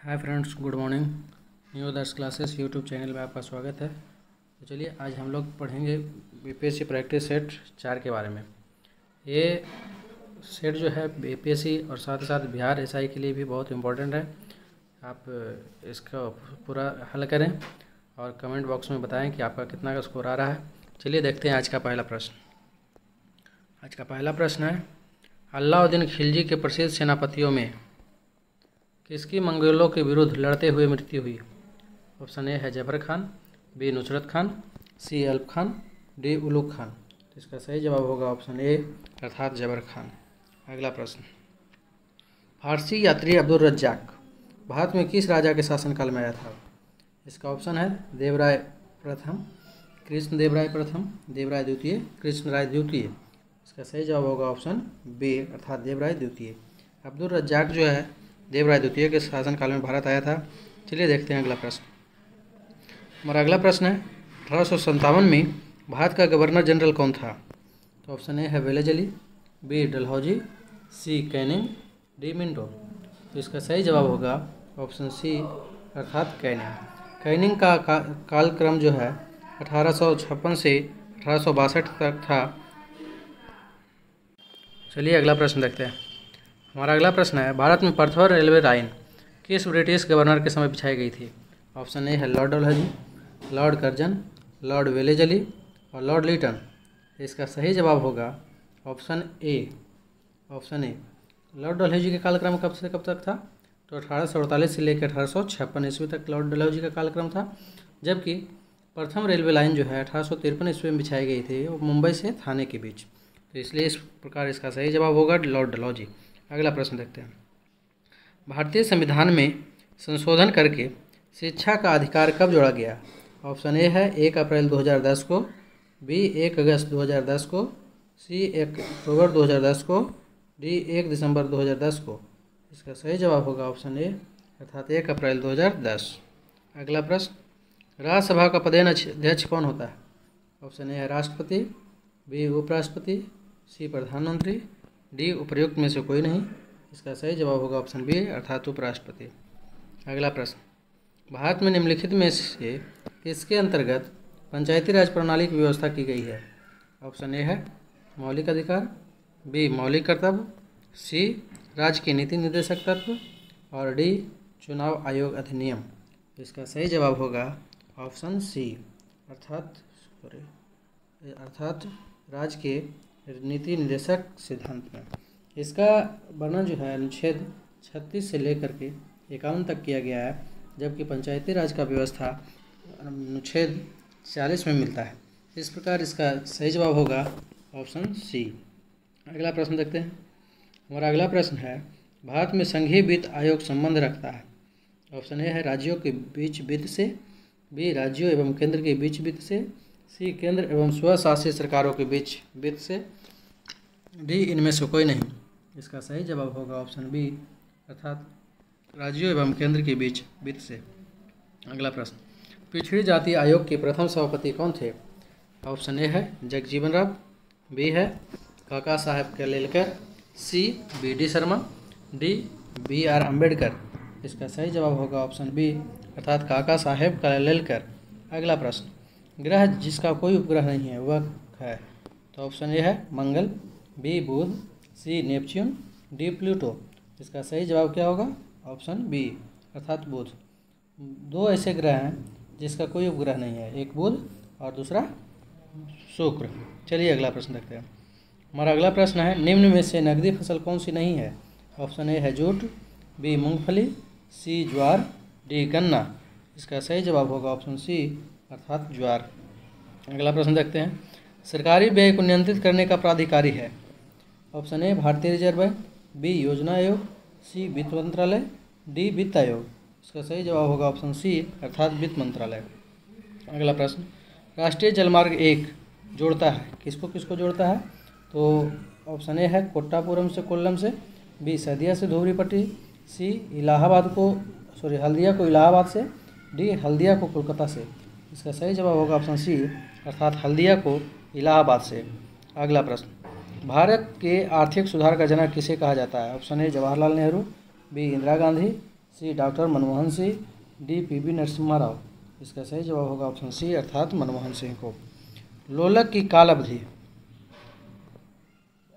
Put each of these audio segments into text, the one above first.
Hi friends, good morning. New दर्श classes YouTube channel में आपका स्वागत है। तो चलिए आज हम लोग पढ़ेंगे बीपीएससी प्रैक्टिस सेट 4 के बारे में। ये सेट जो है बीपीएससी और साथ ही साथ बिहार एसआई के लिए भी बहुत इम्पोर्टेंट है। आप इसका पूरा हल करें और कमेंट बॉक्स में बताएं कि आपका कितना का स्कोर आ रहा है। चलिए देखते हैं आज का पहला प्रश्न। आज का पहला प्रश्न है, अलाउद्दीन खिलजी के प्रसिद्ध सेनापतियों में किसकी मंगोलों के विरुद्ध लड़ते हुए मृत्यु हुई? ऑप्शन ए है जफर खान, बी नुसरत खान, सी अल्प खान, डी उलुग खान। तो इसका सही जवाब होगा ऑप्शन ए अर्थात जबर खान। अगला प्रश्न, फारसी यात्री अब्दुल रज्जाक भारत में किस राजा के शासनकाल में आया था? इसका ऑप्शन है देवराय प्रथम, कृष्णदेवराय प्रथम, देवराय द्वितीय, कृष्णराय द्वितीय। इसका सही जवाब होगा ऑप्शन बी अर्थात देवराय द्वितीय। अब्दुल रज्जाक जो है देवराय द्वितीय के शासनकाल में भारत आया था। चलिए देखते हैं अगला प्रश्न। हमारा अगला प्रश्न है, 1857 में भारत का गवर्नर जनरल कौन था? तो ऑप्शन ए है वेलेजली, बी डलहौजी, सी कैनिंग, डी मिंटो। तो इसका सही जवाब होगा ऑप्शन सी अर्थात कैनिंग। कैनिंग का कालक्रम जो है 1856 से 1862 तक था। चलिए अगला प्रश्न देखते हैं। हमारा अगला प्रश्न है, भारत में प्रथम रेलवे लाइन किस ब्रिटिश गवर्नर के समय बिछाई गई थी? ऑप्शन ए है Lord Dalhousie, Lord Curzon, Lord Wellesley और लॉर्ड लीटन। इसका सही जवाब होगा ऑप्शन ए। लॉर्ड डलहौजी का कालक्रम कब से कब तक था? तो 1848 से लेकर 1856 ईस्वी तक लॉर्ड डलहौजी का कालक्रम था। जबकि प्रथम रेलवे लाइन जो है 1853 ईस्वी में बिछाई गई थी, वो मुंबई से थाने के बीच। तो इसलिए इस प्रकार इसका सही जवाब होगा लॉर्ड डलहौजी। अगला प्रश्न देखते हैं, भारतीय संविधान में संशोधन करके शिक्षा का अधिकार कब जोड़ा गया? ऑप्शन ए है 1 अप्रैल 2010 को, बी 1 अगस्त 2010 को, सी 1 अक्टूबर 2010 को, डी 1 दिसंबर 2010 को। इसका सही जवाब होगा ऑप्शन ए अर्थात 1 अप्रैल 2010। अगला प्रश्न, राज्यसभा का पदेनाध्यक्ष कौन होता है? ऑप्शन ए है राष्ट्रपति, बी उपराष्ट्रपति, सी प्रधानमंत्री, डी उपर्युक्त में से कोई नहीं। इसका सही जवाब होगा ऑप्शन बी अर्थात उपराष्ट्रपति। अगला प्रश्न, भारत में निम्नलिखित में से किसके अंतर्गत पंचायती राज प्रणाली की व्यवस्था की गई है? ऑप्शन ए है मौलिक अधिकार, बी मौलिक कर्तव्य, सी राज्य के नीति निर्देशक तत्व और डी चुनाव आयोग अधिनियम। इसका सही जवाब होगा ऑप्शन सी अर्थात राज्य के नीति निर्देशक सिद्धांत में। इसका वर्णन जो है अनुच्छेद 36 से लेकर के 51 तक किया गया है, जबकि पंचायती राज का व्यवस्था अनुच्छेद 40 में मिलता है। इस प्रकार इसका सही जवाब होगा ऑप्शन सी। अगला प्रश्न देखते हैं। हमारा अगला प्रश्न है, भारत में संघीय वित्त आयोग संबंध रखता है। ऑप्शन ए है राज्यों के बीच वित्त से, बी राज्यों एवं केंद्र के बीच वित्त से, सी केंद्र एवं स्वशासित सरकारों के बीच वित्त से, डी इनमें से कोई नहीं। इसका सही जवाब होगा ऑप्शन बी अर्थात राज्यों एवं केंद्र के बीच वित्त से। अगला प्रश्न, पिछड़ी जाति आयोग के प्रथम सभापति कौन थे? ऑप्शन ए है जगजीवन राम, बी है Kaka Saheb Kalelkar, C B D Sharma, D B R Ambedkar. इसका सही जवाब होगा ऑप्शन बी अर्थात काका साहेब कलेलकर। अगला प्रश्न, ग्रह जिसका कोई उपग्रह नहीं है वह है? तो ऑप्शन ए है मंगल, बी बुध, सी नेपच्यून, डी प्लूटो। इसका सही जवाब क्या होगा? ऑप्शन बी अर्थात बुध। 2 ऐसे ग्रह हैं जिसका कोई उपग्रह नहीं है, एक बुध और दूसरा शुक्र। चलिए अगला प्रश्न देखते हैं। हमारा अगला प्रश्न है, निम्न में से नकदी फसल कौन सी नहीं है? ऑप्शन ए है जूट, बी मूंगफली, सी ज्वार, डी गन्ना। इसका सही जवाब होगा ऑप्शन सी अर्थात ज्वार। अगला प्रश्न देखते हैं, सरकारी व्यय को नियंत्रित करने का प्राधिकारी है? ऑप्शन ए भारतीय रिजर्व बैंक, बी योजना आयोग, सी वित्त मंत्रालय, डी वित्त आयोग। इसका सही जवाब होगा ऑप्शन सी अर्थात वित्त मंत्रालय। अगला प्रश्न, राष्ट्रीय जलमार्ग 1 जोड़ता है किसको किसको जोड़ता है? तो ऑप्शन ए है कोट्टापुरम से कोल्लम से, बी सदिया से धुबरी पट्टी, सी हल्दिया को इलाहाबाद से, डी हल्दिया को कोलकाता से। इसका सही जवाब होगा ऑप्शन सी अर्थात हल्दिया को इलाहाबाद से। अगला प्रश्न, भारत के आर्थिक सुधार का जनक किसे कहा जाता है? Option A Jawaharlal Nehru, B Indira Gandhi, C doctor Manmohan Singh, D PV Narasimha Rao. इसका सही जवाब होगा ऑप्शन सी अर्थात मनमोहन सिंह को। लोलक की काल अवधि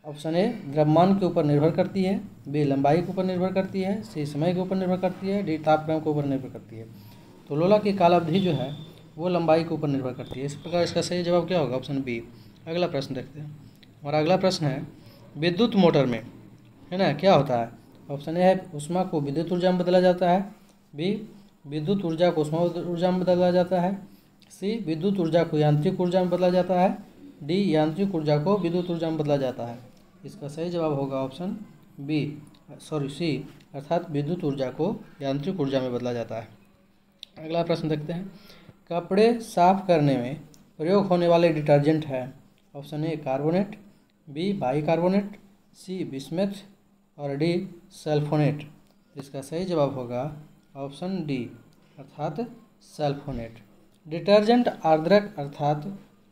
ऑप्शन ए द्रव्यमान के ऊपर निर्भर करती है, बी लंबाई के ऊपर निर्भर करती है, सी समय के ऊपर निर्भर करती है, डी तापक्रम के ऊपर निर्भर करती है। तो लोलक की काल अवधि जो है वो लंबाई के ऊपर निर्भर करती है। इस प्रकार इसका सही जवाब क्या होगा? Option B. अगला प्रश्न देखते हैं। हमारा अगला प्रश्न है विद्युत मोटर में है ना क्या होता है? ऑप्शन ए है ऊष्मा को विद्युत ऊर्जा में बदला जाता है, बी विद्युत ऊर्जा को ऊष्मा ऊर्जा में बदला जाता है, सी विद्युत ऊर्जा को यांत्रिक ऊर्जा में बदला जाता है, डी यांत्रिक ऊर्जा को विद्युत ऊर्जा में बदला जाता है। इसका सही जवाब होगा ऑप्शन बी सी अर्थात विद्युत ऊर्जा को यांत्रिक ऊर्जा में बदला जाता है। अगला प्रश्न देखते हैं। कपड़े साफ करने में प्रयोग होने वाले डिटर्जेंट है। Option A carbonate, B bicarbonate, C bismuth और डी सल्फोनेट। इसका सही जवाब होगा ऑप्शन डी अर्थात सल्फोनेट। डिटर्जेंट आर्द्रक अर्थात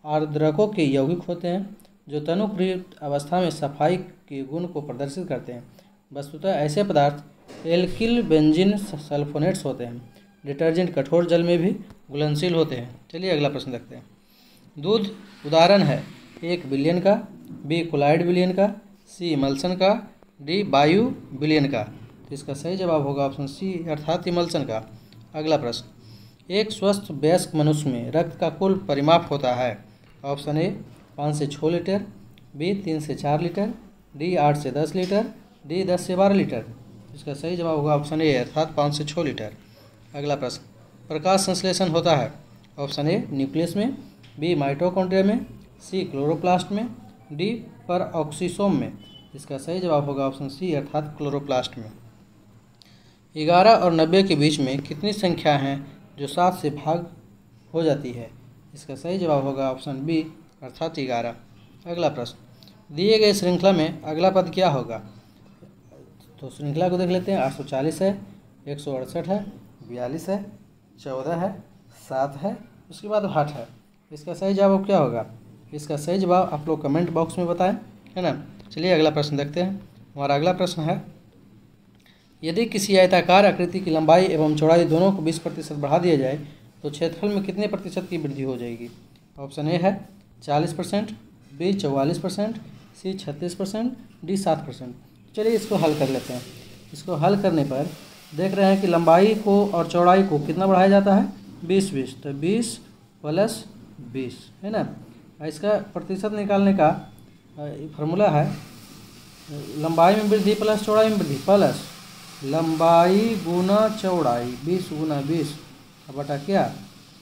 आर्द्रकों के यौगिक होते हैं जो तनुप्रयुक्त अवस्था में सफाई के गुण को प्रदर्शित करते हैं। वस्तुतः ऐसे पदार्थ एल्किल बेंजीन सल्फोनेट्स होते हैं। डिटर्जेंट कठोर जल में भी घुलनशील होते हैं। चलिए अगला प्रश्न देखते हैं। दूध उदाहरण है एक विलयन का, बी क्लोराइड विलयन का, सी इमल्सन का, डी बायु विलयन का। तो इसका सही जवाब होगा ऑप्शन सी अर्थात इमल्सन का। अगला प्रश्न एक स्वस्थ वयस्क मनुष्य में रक्त का कुल परिमाप होता है। ऑप्शन ए 5 से 6 लीटर, बी 3 से 4 लीटर, डी 8 से 10 लीटर, डी 10 से 12 लीटर। इसका सही जवाब होगा ऑप्शन ए अर्थात 5 से 6 लीटर। अगला प्रश्न प्रकाश संश्लेषण होता है। ऑप्शन ए न्यूक्लियस में, बी माइटोकॉन्ड्रिया में, सी क्लोरोप्लास्ट में, डी परऑक्सीसोम में। इसका सही जवाब होगा ऑप्शन सी अर्थात क्लोरोप्लास्ट में। 11 और 90 के बीच में कितनी संख्या हैं जो 7 से भाग हो जाती है? इसका सही जवाब होगा ऑप्शन बी अर्थात 11। अगला प्रश्न दिए गए श्रृंखला में अगला पद क्या होगा? तो श्रृंखला को देख लेते हैं। 840 है, 168 है, 42 है, 14 है, 7 है, उसके बाद 8 है। इसका सही जवाब क्या होगा? इसका सही जवाब आप लोग कमेंट बॉक्स में बताएं, है ना। चलिए अगला प्रश्न देखते हैं। हमारा अगला प्रश्न है यदि किसी आयताकार आकृति की लंबाई एवं चौड़ाई दोनों को 20% बढ़ा दिया जाए तो क्षेत्रफल में कितने प्रतिशत की वृद्धि हो जाएगी? ऑप्शन ए है 40%, बी 44%, सी 36%, डी 7%। चलिए इसको हल कर लेते हैं। इसको हल करने पर देख रहे हैं कि लंबाई को और चौड़ाई को कितना बढ़ाया जाता है? 20-20। तो 20 + 20 है ना। इसका प्रतिशत निकालने का फार्मूला है लंबाई में वृद्धि प्लस चौड़ाई में वृद्धि प्लस लंबाई गुना चौड़ाई 20 गुना 20 बटा क्या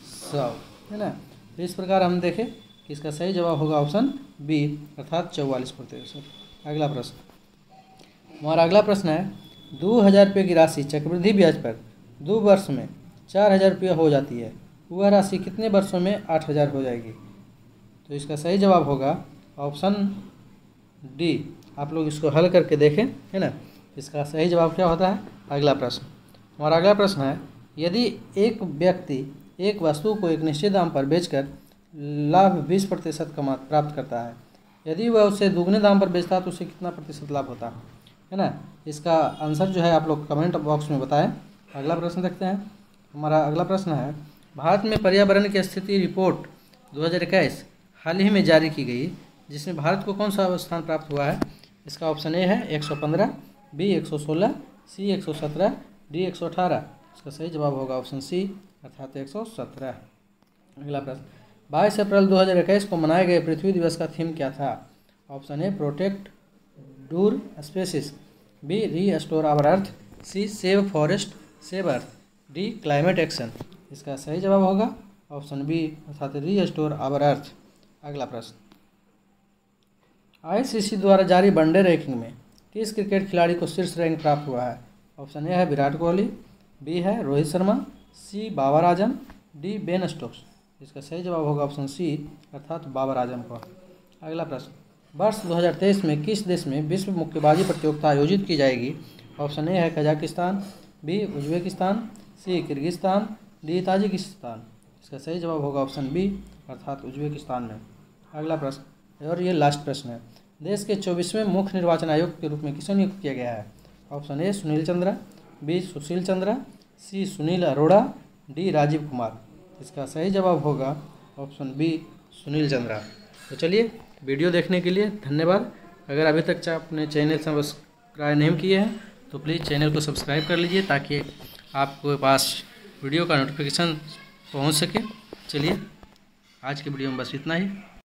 100 है ना। तो इस प्रकार हम देखें कि इसका सही जवाब होगा ऑप्शन बी अर्थात 44%। अगला प्रश्न हमारा अगला प्रश्न है 2000 रुपये की राशि चक्रवृद्धि ब्याज पर 2 वर्ष में 4000 रुपये हो जाती है, वह राशि कितने वर्षों में 8000 हो जाएगी? तो इसका सही जवाब होगा ऑप्शन डी। आप लोग इसको हल करके देखें, है ना। इसका सही जवाब क्या होता है? अगला प्रश्न हमारा अगला प्रश्न है यदि एक व्यक्ति एक वस्तु को एक निश्चित दाम पर बेचकर लाभ 20% प्राप्त करता है, यदि वह उसे दुगने दाम पर बेचता है तो उसे कितना प्रतिशत लाभ होता है ना। इसका आंसर जो है आप लोग कमेंट बॉक्स में बताएं। अगला प्रश्न देखते हैं। हमारा अगला प्रश्न है भारत में पर्यावरण की स्थिति रिपोर्ट 2021 हाल ही में जारी की गई, जिसमें भारत को कौन सा स्थान प्राप्त हुआ है? इसका ऑप्शन ए है 115, बी 116, सी 117, डी 118। इसका सही जवाब होगा ऑप्शन सी अर्थात 117। अगला प्रश्न 22 अप्रैल 2021 को मनाए गए पृथ्वी दिवस का थीम क्या था? Option A protect our species, B restore our earth, C save forest save earth, D climate action. इसका सही जवाब होगा ऑप्शन बी अर्थात रीस्टोर आवर अर्थ। अगला प्रश्न आईसीसी द्वारा जारी वनडे रैंकिंग में किस क्रिकेट खिलाड़ी को शीर्ष रैंक प्राप्त हुआ है? ऑप्शन ए है विराट कोहली, बी है रोहित शर्मा, सी Babar Azam, D Ben Stokes. इसका सही जवाब होगा ऑप्शन सी अर्थात बाबर आजम को। अगला प्रश्न वर्ष 2023 में किस देश में विश्व मुक्केबाजी प्रतियोगिता आयोजित की जाएगी? ऑप्शन ए है कजाकिस्तान, बी उज्बेकिस्तान, सी किर्गिस्तान, डी ताजिकिस्तान। इसका सही जवाब होगा ऑप्शन बी अर्थात उज्बेकिस्तान में। अगला प्रश्न और ये लास्ट प्रश्न है देश के 24वें मुख्य निर्वाचन आयुक्त के रूप में किसे नियुक्त किया गया है? Option A Sunil Chandra, B Sushil Chandra, C Sunil Arora, D Rajiv Kumar. इसका सही जवाब होगा ऑप्शन बी सुनील चंद्रा। तो चलिए, वीडियो देखने के लिए धन्यवाद। अगर अभी तक आपने चैनल सब्सक्राइब नहीं किए हैं तो प्लीज़ चैनल को सब्सक्राइब कर लीजिए ताकि आपके पास वीडियो का नोटिफिकेशन पहुंच सके। चलिए, आज के वीडियो में बस इतना ही।